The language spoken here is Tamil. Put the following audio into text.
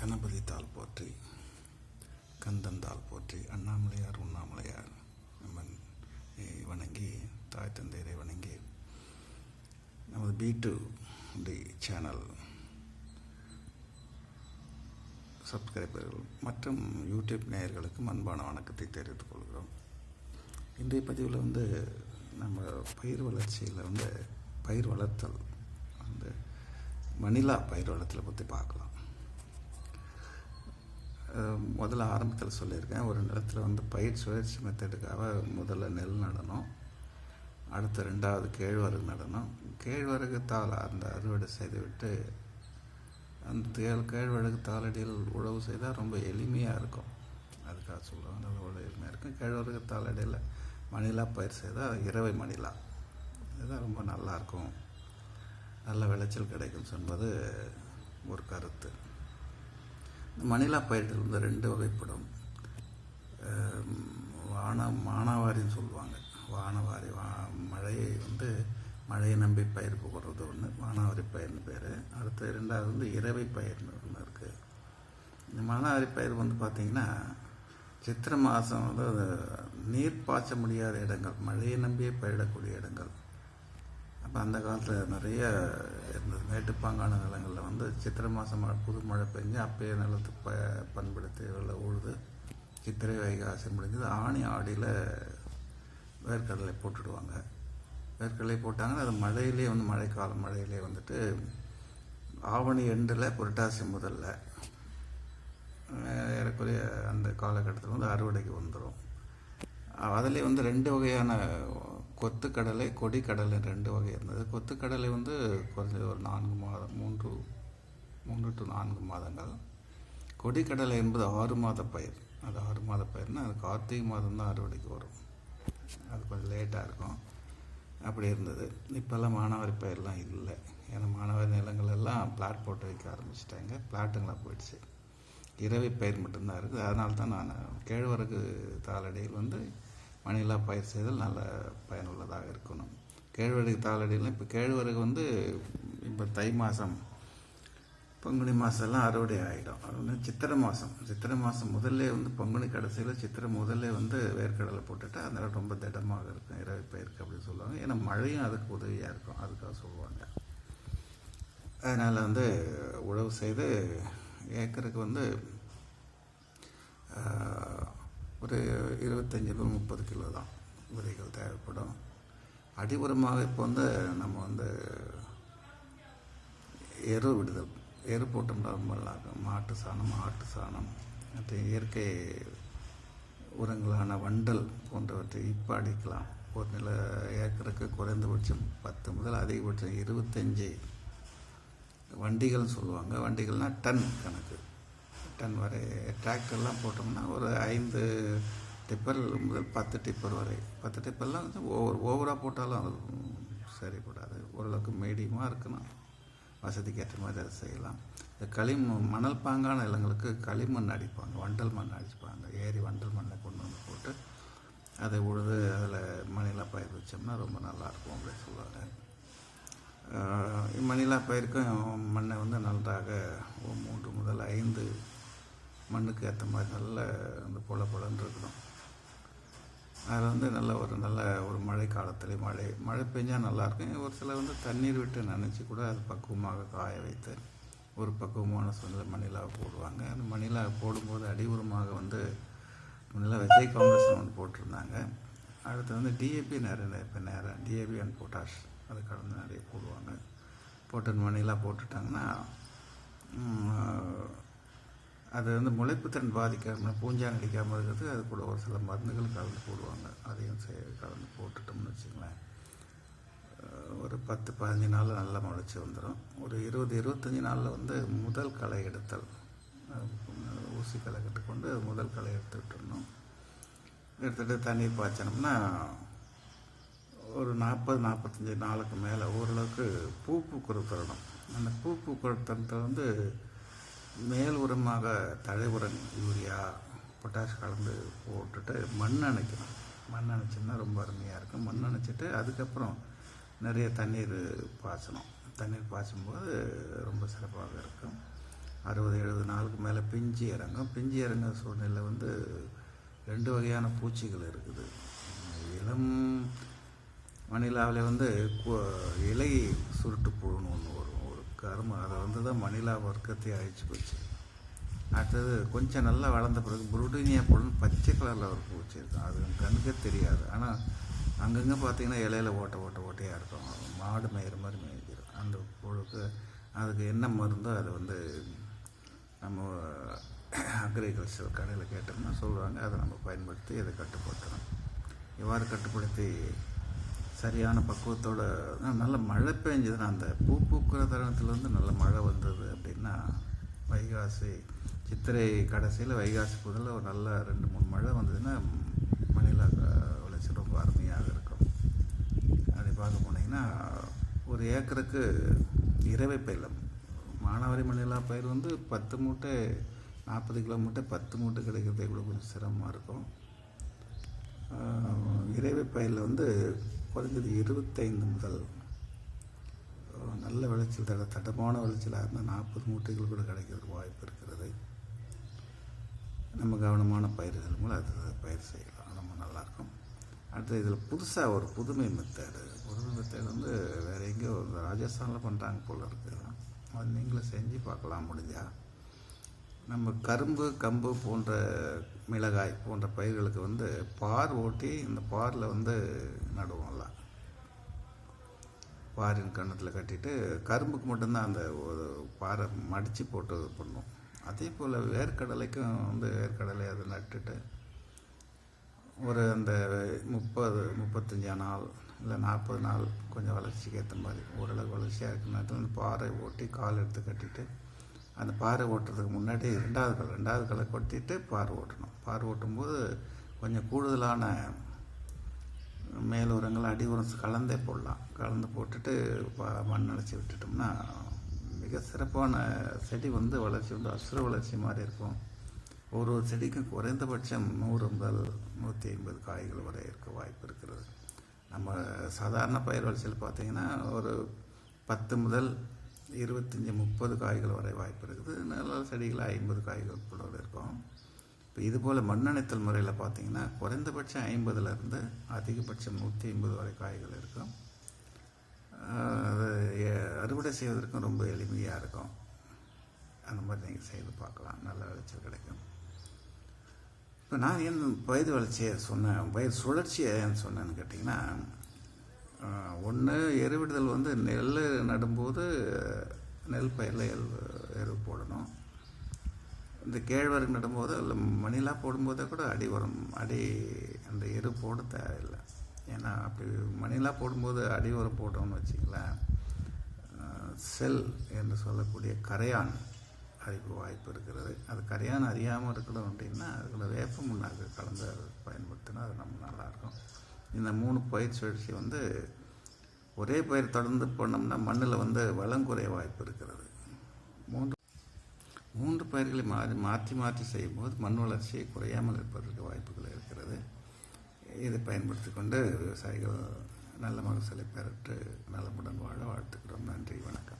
கணபதி தாள் போற்றி, கந்தன் தாள் போற்றி, அண்ணாமலையார் உண்ணாமலையார் நம்மன் வணங்கி, தாய் தந்தையரை வணங்கி, நமது B2D சேனல் சப்ஸ்கிரைபர்கள் மற்றும் யூடியூப் நேயர்களுக்கும் அன்பான வணக்கத்தை தெரிவித்துக் கொள்கிறோம். இன்றைய பதிவில் நம்ம பயிர் வளர்ச்சியில் பயிர் வளர்த்தல் மணிலா பயிர் வளர்த்தலை பற்றி பார்க்கலாம். முதல்ல ஆரம்பத்தில் சொல்லியிருக்கேன், ஒரு நிலத்தில் பயிர் சுழற்சி மெத்தடுக்காக முதல்ல நெல் நடணும், அடுத்து ரெண்டாவது கேழ்வரகு நடணும். கேழ்வரகு தாள் அந்த அறுவடை செய்துவிட்டு அந்த கேழ்வரகு தாளடியில் உழவு செய்தால் ரொம்ப எளிமையாக இருக்கும். அதுக்காக சொல்லுவாங்க, அவ்வளோ எளிமையாக இருக்கும். கேழ்வரகு தாளடியில் மணிலா பயிர் செய்தால் இரவை மணிலா, இதுதான் ரொம்ப நல்லாயிருக்கும், நல்ல விளைச்சல் கிடைக்கும் என்பது ஒரு கருத்து. மணிலா பயிர்கள் ரெண்டு வகைப்படும். மானாவாரின்னு சொல்லுவாங்க. வானவாரி மழையை நம்பி பயிர் போடுறது ஒன்று, வானாவாரி பயிர்னு பேர். அடுத்து ரெண்டாவது இரவை பயிர்னு ஒன்று இருக்குது. இந்த மானாவாரி பயிர் பார்த்திங்கன்னா சித்திரை மாதம் நீர் பாய்ச்ச முடியாத இடங்கள், மழையை நம்பியே பயிரிடக்கூடிய இடங்கள். அப்போ அந்த காலத்தில் நிறைய இருந்தது. மேட்டுப்பாங்கான நிலங்களில் சித்திரை மாதம் புது மழை பெஞ்சு அப்பயே நிலத்து பண்படுத்தி உழுது சித்திரை வைகாசி முடிஞ்சது ஆணி ஆடியில் வேர்க்கடலை போட்டுடுவாங்க. வேர்க்கடலை போட்டாங்கன்னா அது மழையிலே மழைக்காலம் மழையிலே ஆவணி எண்டில் புரட்டாசி முதல்ல ஏறக்குறைய அந்த காலகட்டத்தில் அறுவடைக்கு வந்துடும். அதிலே ரெண்டு வகையான கொத்துக்கடலை, கொடிக்கடலை ரெண்டு வகை இருந்தது. கொத்துக்கடலை குறைஞ்சது ஒரு 4 மாதம், 3 to 4 மாதங்கள். கொடிக்கடலை என்பது 6 மாத பயிர். அது 6 மாத பயிர்னால் அது கார்த்திகை மாதம் தான் அறுவடைக்கு வரும். அது கொஞ்சம் லேட்டாக இருக்கும். அப்படி இருந்தது. இப்போல்லாம் மானாவாரி பயிரெலாம் இல்லை. ஏன்னா மானாவாரி நிலங்கள் எல்லாம் பிளாட் போட்டு வைக்க ஆரம்பிச்சிட்டாங்க, பிளாட்டுங்களாக போயிடுச்சு. இரவை பயிர் மட்டும்தான் இருக்குது. அதனால தான் நான் கேழ்வரகு தாளடியில் மணிலா பயிர் செய்தல் நல்ல பயனுள்ளதாக இருக்கணும். கேழ்வரகு தாளடியில் இப்போ கேழ்வரகு இப்போ தை மாதம், பங்குனி மாதம்லாம் அறுவடை ஆகிடும். அது சித்திரை மாதம் முதல்ல பங்குனி கடைசியில் சித்திரை முதல்ல வேர்க்கடலை போட்டுட்டு அதனால் ரொம்ப திடமாக இருக்கும் இரவை பயிருக்கு அப்படின்னு சொல்லுவாங்க. ஏன்னா மழையும் அதுக்கு உதவியாக இருக்கும், அதுக்காக சொல்லுவாங்க. அதனால் உழவு செய்து ஏக்கருக்கு ஒரு 25 to 30 கிலோ தான் விதைகள் தேவைப்படும். அடிபுறமாக இப்போ நம்ம எரு விடுதல், எரு போட்டோம்னா ரொம்ப நல்லாயிருக்கும். மாட்டு சாணம், ஆட்டு சாணம் மற்றும் இயற்கை உரங்களான வண்டல் போன்றவற்றை இப்போ அடிக்கலாம். ஒரு நில ஏக்கருக்கு குறைந்தபட்சம் 10 முதல் அதிகபட்சம் 25 வண்டிகள்னு சொல்லுவாங்க. வண்டிகள்னால் டன் கணக்கு, டன் வரை. டிராக்டர்லாம் போட்டோம்னா ஒரு 5 டிப்பர் முதல் 10 டிப்பர் வரை. 10 டிப்பர்லாம் ஓவராக போட்டாலும் அது சரிப்படாது. ஓரளவுக்கு மீடியமாக இருக்கணும், வசதிக்கு ஏற்ற மாதிரி அதை செய்யலாம். இந்த மணல் பாங்கான நிலங்களுக்கு களிமண் அடிப்பாங்க, வண்டல் மண் அடிப்பாங்க. ஏரி வண்டல் மண்ணை கொண்டு போட்டு அதை உழுது அதில் மணிலா பயிர் வச்சோம்னா ரொம்ப நல்லாயிருக்கும் அப்படின்னு சொல்லுவாங்க. மணிலா பயிருக்கும் மண்ணை நன்றாக 3 முதல் 5 மண்ணுக்கு ஏற்ற மாதிரி நல்ல பொலன்னு இருக்கணும். அதில் நல்ல ஒரு மழை காலத்தில் மழை பெஞ்சால் நல்லாயிருக்கும். ஒரு சில தண்ணீர் விட்டு நனைச்சி கூட அது பக்குவமாக காய வைத்து ஒரு பக்குவமான சூழ்நிலை மணிலாவை போடுவாங்க. அந்த மணிலாவை போடும்போது அடிவுரமாக முன்னெல்லாம் விஜய் காங்கிரஸ் போட்டிருந்தாங்க. அடுத்து டிஏபி நேரம் டிஏபி அண்ட் பொட்டாஷ் அது கலந்து நிறைய போடுவாங்க. போட்டு மணிலா போட்டுட்டாங்கன்னா அது முளைப்புத்திறன் பாதிக்காமல், பூஞ்சான் அடிக்காமல் இருக்கிறது. அது கூட ஒரு சில மருந்துகள் கலந்து போடுவாங்க. அதையும் கலந்து போட்டுட்டோம்னு வச்சுங்களேன், ஒரு 10-15 நாளில் நல்லா முளைச்சி வந்துடும். ஒரு 20-25 நாளில் முதல் களை எடுத்தல், ஊசி களை கட்டுக்கொண்டு முதல் களை எடுத்து விட்டுடணும். எடுத்துகிட்டு தண்ணீர் பாய்ச்சனோம்னா ஒரு 40-45 நாளுக்கு மேலே ஓரளவுக்கு பூக்கிற தருணம். அந்த பூக்கிற தருணத்தில் மேல் உரமாக தழை உரம், யூரியா, பொட்டாஷ் கலந்து போட்டுட்டு மண் அணைக்கணும். மண் அணைச்சோம்னா ரொம்ப அருமையாக இருக்கும். மண் அணைச்சிட்டு அதுக்கப்புறம் நிறைய தண்ணீர் பாய்ச்சணும். தண்ணீர் பாய்ச்சும்போது ரொம்ப சிறப்பாக இருக்கும். 60-70 நாளுக்கு மேலே பிஞ்சு இறங்கும். பிஞ்சு இறங்குற சூழ்நிலை வந்து 2 வகையான பூச்சிகள் இருக்குது. இளம் மணிலாவில் வந்து இலை சுருட்டு புழுன்னு ஒன்று வரும், ஒரு கரும. அதை வந்து தான் மணிலா வர்க்கத்தை அழிச்சு போச்சு. அடுத்தது கொஞ்சம் நல்லா வளர்ந்த பிறகு புருடினியா புழுன்னு பச்சை கலரில் ஒரு பூச்சி இருக்கும். அது கண்ணுக்கே தெரியாது. ஆனால் அங்கங்கே பார்த்தீங்கன்னா இலையில ஓட்டையாக இருக்கும். மாடு மேயிற மாதிரி மேய்க்கிறோம். அந்த புழுக்கு அதுக்கு என்ன மருந்தோ அதை வந்து நம்ம அக்ரிகல்ச்சர் கடையில் கேட்டோம்னா சொல்லுவாங்க. அதை நம்ம பயன்படுத்தி அதை கட்டுப்படுத்தணும். இவ்வாறு கட்டுப்படுத்தி சரியான பக்குவத்தோடு நல்ல மழை பெஞ்சதுன்னா, அந்த பூக்கிற தருணத்தில் வந்து நல்ல மழை வந்தது அப்படின்னா, வைகாசி சித்திரை கடைசியில் வைகாசி புதில் ஒரு நல்ல 2-3 மழை வந்ததுன்னா மணிலா விளைச்சல் ரொம்ப அருமையாக இருக்கும். அப்படி பார்க்க போனீங்கன்னா ஒரு ஏக்கருக்கு இரவை பயிலம் மானாவாரி மணிலா பயிர் வந்து 10 மூட்டை 40 கிலோ மூட்டை 10 மூட்டை கிடைக்கிறதே கூட கொஞ்சம் சிரமமாக இருக்கும். இறைவை பயிரில் வந்து குறைஞ்சது 25 முதல் நல்ல விளைச்சல் தட்டமான விளைச்சலாக இருந்தால் 40 மூட்டைகள் கூட கிடைக்கிறதுக்கு வாய்ப்பு இருக்கிறது. நம்ம கவனமான பயிர்கள் மூலம் அது பயிர் செய்யலாம், ரொம்ப நல்லாயிருக்கும். அடுத்து இதில் புதுசாக ஒரு புதுமை மெத்தேடு வந்து வேறு எங்கேயோ ராஜஸ்தானில் பண்ணுறாங்க போல் இருக்குது. அது நீங்களும் செஞ்சு பார்க்கலாம் முடிஞ்சால். நம்ம கரும்பு, கம்பு போன்ற மிளகாய் போன்ற பயிர்களுக்கு வந்து பார் ஓட்டி இந்த பாரில் வந்து நடுவோம்ல. பாரின் கன்னத்தில் கட்டிட்டு கரும்புக்கு மட்டும்தான் அந்த ஒரு பாறை மடித்து போட்டு பண்ணுவோம். அதே போல் வேர்க்கடலைக்கும் வந்து வேர்க்கடலை அதை நட்டுட்டு ஒரு அந்த 30-35 நாள் இல்லை 40 நாள் கொஞ்சம் வளர்ச்சிக்கு ஏற்ற மாதிரி ஓரளவு வளர்ச்சியாக இருக்கிற நேரத்தில் அந்த பாறை ஓட்டி கால் எடுத்து கட்டிட்டு அந்த பாறை ஓட்டுறதுக்கு முன்னாடி 2வது களை கொட்டிட்டு பாறை ஓட்டணும். பாறை ஓட்டும்போது கொஞ்சம் கூடுதலான மேல் உரங்கள் அடி உரம் கலந்தே போடலாம். கலந்து போட்டுட்டு மண் அணைச்சி விட்டுட்டோம்னா மிக சிறப்பான செடி வந்து வளர்ச்சி வந்து அசுர வளர்ச்சி மாதிரி இருக்கும். ஒரு செடிக்கும் குறைந்தபட்சம் 100 முதல் 150 காய்கள் வரை இருக்க வாய்ப்பு இருக்கிறது. நம்ம சாதாரண பயிர் வளர்ச்சியில் பார்த்திங்கன்னா ஒரு 10 முதல் 25-30 காய்கள் வரை வாய்ப்பு இருக்குது. நல்ல செடிகள் 50 காய்கள் கூட இருக்கும். இப்போ இதுபோல் மண்ணணைத்தல் முறையில் பார்த்திங்கன்னா குறைந்தபட்சம் 50லேருந்து அதிகபட்சம் 150 வரை காய்கள் இருக்கும். அறுவடை செய்வதற்கும் ரொம்ப எளிமையாக இருக்கும். அந்த மாதிரி நீங்கள் செய்து பார்க்கலாம், நல்ல விளைச்சல் கிடைக்கும். இப்போ நான் ஏன் பயிர் வளர்ச்சியை சொன்னேன், பயிர் சுழற்சியை ஏன் சொன்னேன்னு கேட்டிங்கன்னா, ஒன்று எருவிடுதல் வந்து நெல் நடும்போது நெல் பயிரில் எரு போடணும். இந்த கேழ்வரகு நடும்போது இல்லை மணிலா போடும்போதே கூட அடி அந்த எரு போட தேவையில்லை. ஏன்னா அப்படி மணிலா போடும்போது அடி உரம் போட்டோம்னு வச்சிங்களேன், செல் என்று சொல்லக்கூடிய கரையான் அறிவு வாய்ப்பு இருக்கிறது. அது கரையான் அறியாமல் இருக்கணும் அப்படின்னா அதுக்குள்ள வேப்ப முன்னாக்கு கலந்து பயன்படுத்தினா அது நம்ம நல்லாயிருக்கும். இந்த 3 பயிர் சுழற்சி வந்து ஒரே பயிர் தொடர்ந்து பண்ணோம்னா மண்ணில் வந்து வளம் குறைய வாய்ப்பு இருக்கிறது. 3 பயிர்களை மாற்றி செய்யும்போது மண் வளர்ச்சியை குறையாமல் இருப்பதற்கு வாய்ப்புகள் இருக்கிறது. இதை பயன்படுத்தி கொண்டு விவசாயிகள் நல்ல மகசூலை பெற்று நலமுடன் வாழ வாழ்த்துக்கிறோம். நன்றி, வணக்கம்.